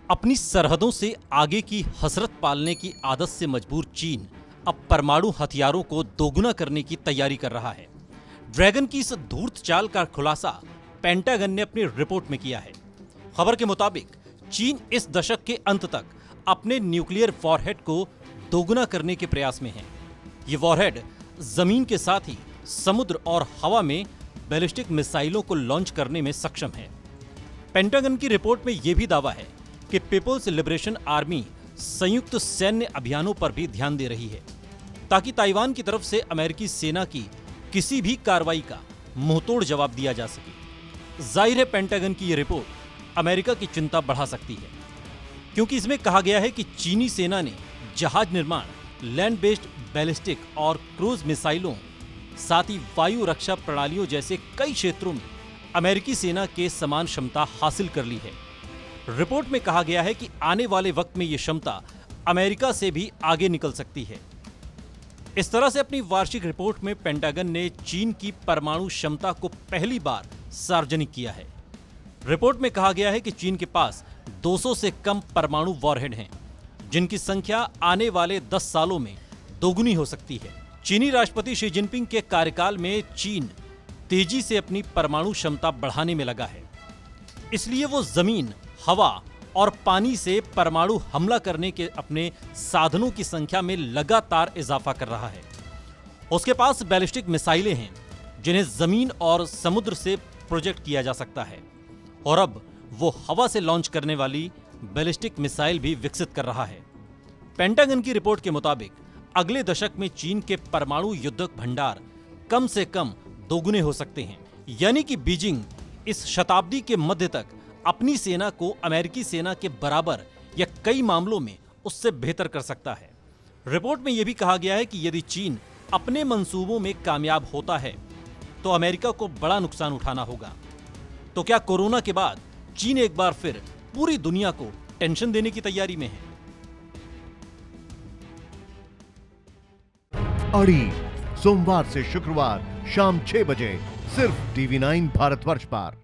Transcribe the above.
अपनी सरहदों से आगे की हसरत पालने की आदत से मजबूर चीन अब परमाणु हथियारों को दोगुना करने की तैयारी कर रहा है। ड्रैगन की इस धूर्त चाल का खुलासा पेंटागन ने अपनी रिपोर्ट में किया है। खबर के मुताबिक चीन इस दशक के अंत तक अपने न्यूक्लियर वॉरहेड को दोगुना करने के प्रयास में है। ये वॉरहेड जमीन के साथ ही समुद्र और हवा में बैलिस्टिक मिसाइलों को लॉन्च करने में सक्षम है। पेंटागन की रिपोर्ट में यह भी दावा है कि पीपल्स लिबरेशन आर्मी संयुक्त सैन्य अभियानों पर भी ध्यान दे रही है ताकि ताइवान की तरफ से अमेरिकी सेना की किसी भी कार्रवाई का मुंहतोड़ जवाब दिया जा सके। जाहिर है पेंटागन की यह रिपोर्ट अमेरिका की चिंता बढ़ा सकती है, क्योंकि इसमें कहा गया है कि चीनी सेना ने जहाज निर्माण, लैंड बेस्ड बैलिस्टिक और क्रूज मिसाइलों, साथ ही वायु रक्षा प्रणालियों जैसे कई क्षेत्रों में अमेरिकी सेना के समान क्षमता हासिल कर ली है। रिपोर्ट में कहा गया है कि आने वाले वक्त में यह क्षमता अमेरिका से भी आगे निकल सकती है। इस तरह से अपनी वार्षिक रिपोर्ट में पेंटागन ने चीन की परमाणु क्षमता को पहली बार सार्वजनिक किया है। रिपोर्ट में कहा गया है कि चीन के पास 200 से कम परमाणु वॉरहेड हैं, जिनकी संख्या आने वाले 10 सालों में दोगुनी हो सकती है। चीनी राष्ट्रपति शी जिनपिंग के कार्यकाल में चीन तेजी से अपनी परमाणु क्षमता बढ़ाने में लगा है, इसलिए वो जमीन, हवा और पानी से परमाणु हमला करने के अपने साधनों की संख्या में लगातार इजाफा कर रहा है। उसके पास बैलिस्टिक मिसाइलें हैं जिन्हें जमीन और समुद्र से प्रोजेक्ट किया जा सकता है, और अब वो हवा से लॉन्च करने वाली बैलिस्टिक मिसाइल भी विकसित कर रहा है। पेंटागन की रिपोर्ट के मुताबिक अगले दशक में चीन के परमाणु युद्धक भंडार कम से कम दोगुने हो सकते हैं, यानी कि बीजिंग इस शताब्दी के मध्य तक अपनी सेना को अमेरिकी सेना के बराबर या कई मामलों में उससे बेहतर कर सकता है। रिपोर्ट में यह भी कहा गया है कि यदि चीन अपने मंसूबों में कामयाब होता है तो अमेरिका को बड़ा नुकसान उठाना होगा। तो क्या कोरोना के बाद चीन एक बार फिर पूरी दुनिया को टेंशन देने की तैयारी में है? अड़ी सोमवार से शुक्रवार शाम 6 बजे सिर्फ TV9 भारतवर्ष पर।